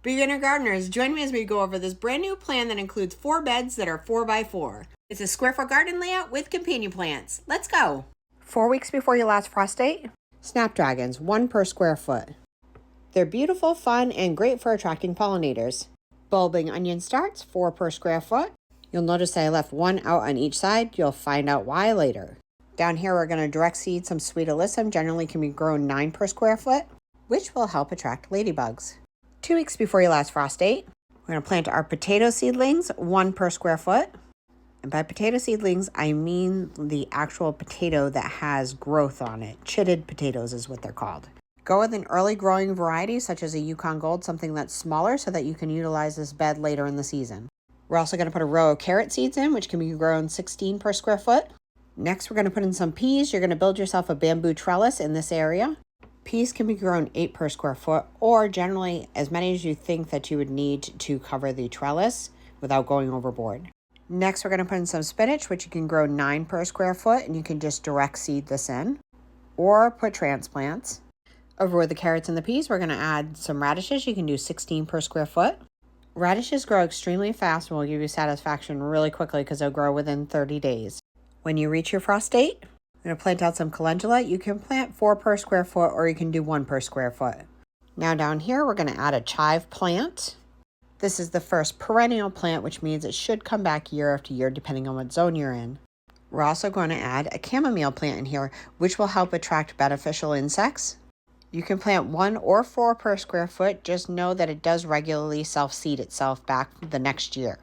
Beginner gardeners, join me as we go over this brand new plan that includes 4 beds that are 4x4. It's a square foot garden layout with companion plants. Let's go! 4 weeks before your last frost date, snapdragons, 1 per square foot. They're beautiful, fun, and great for attracting pollinators. Bulbing onion starts, 4 per square foot. You'll notice that I left 1 out on each side. You'll find out why later. Down here, we're going to direct seed some sweet alyssum, generally can be grown 9 per square foot, which will help attract ladybugs. 2 weeks before your last frost date, we're going to plant our potato seedlings, 1 per square foot. And by potato seedlings, I mean the actual potato that has growth on it. Chitted potatoes is what they're called. Go with an early growing variety, such as a Yukon Gold, something that's smaller so that you can utilize this bed later in the season. We're also going to put a row of carrot seeds in, which can be grown 16 per square foot. Next, we're going to put in some peas. You're going to build yourself a bamboo trellis in this area. Peas can be grown 8 per square foot, or generally as many as you think that you would need to cover the trellis without going overboard. Next, we're going to put in some spinach, which you can grow 9 per square foot, and you can just direct seed this in, or put transplants. Over with the carrots and the peas, we're going to add some radishes. You can do 16 per square foot. Radishes grow extremely fast and will give you satisfaction really quickly because they'll grow within 30 days. When you reach your frost date, I'm going to plant out some calendula. You can plant 4 per square foot, or you can do 1 per square foot. Now down here, we're going to add a chive plant. This is the first perennial plant, which means it should come back year after year depending on what zone you're in. We're also going to add a chamomile plant in here, which will help attract beneficial insects. You can plant 1 or 4 per square foot. Just know that it does regularly self-seed itself back the next year.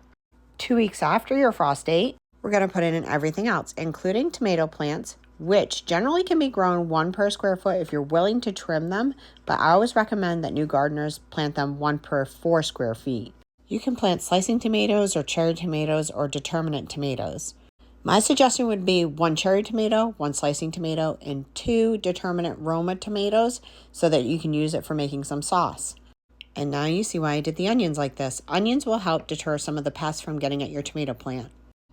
2 weeks after your frost date, we're going to put in everything else, including tomato plants, which generally can be grown 1 per square foot if you're willing to trim them, but I always recommend that new gardeners plant them 1 per 4 square feet. You can plant slicing tomatoes or cherry tomatoes or determinate tomatoes. My suggestion would be 1 cherry tomato, 1 slicing tomato, and 2 determinate Roma tomatoes so that you can use it for making some sauce. And now you see why I did the onions like this. Onions will help deter some of the pests from getting at your tomato plant.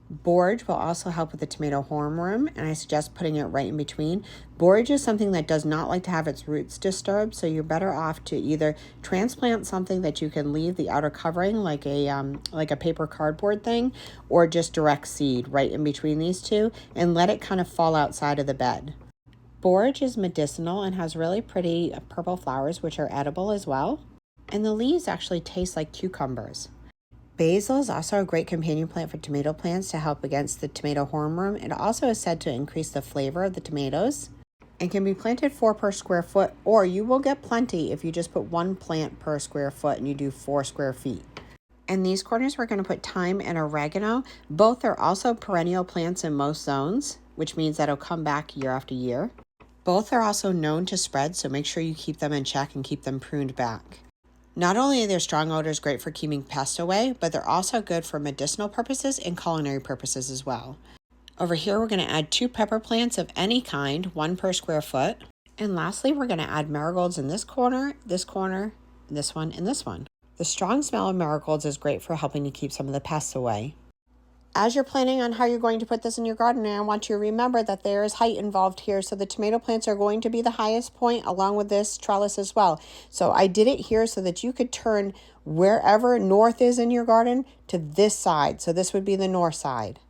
Borage will also help with the tomato hornworm, and I suggest putting it right in between. Borage is something that does not like to have its roots disturbed, so you're better off to either transplant something that you can leave the outer covering like a paper cardboard thing, or just direct seed right in between these two and let it kind of fall outside of the bed. Borage is medicinal and has really pretty purple flowers, which are edible as well, and the leaves actually taste like cucumbers. Basil is also a great companion plant for tomato plants to help against the tomato hornworm. It also is said to increase the flavor of the tomatoes and can be planted 4 per square foot, or you will get plenty if you just put 1 plant per square foot and you do 4 square feet. In these corners, we're going to put thyme and oregano. Both are also perennial plants in most zones, which means that it'll come back year after year. Both are also known to spread, so make sure you keep them in check and keep them pruned back. Not only are their strong odors great for keeping pests away, but they're also good for medicinal purposes and culinary purposes as well. Over here, we're going to add 2 pepper plants of any kind, 1 per square foot. And lastly, we're going to add marigolds in this corner, this one, and this one. The strong smell of marigolds is great for helping to keep some of the pests away. As you're planning on how you're going to put this in your garden, I want you to remember that there is height involved here. So the tomato plants are going to be the highest point along with this trellis as well. So I did it here so that you could turn wherever north is in your garden to this side. So this would be the north side.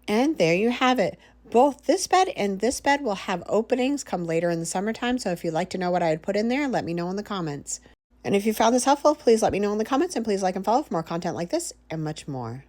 And there you have it. Both this bed and this bed will have openings come later in the summertime. So if you'd like to know what I would put in there, let me know in the comments. And if you found this helpful, please let me know in the comments, and please like and follow for more content like this and much more.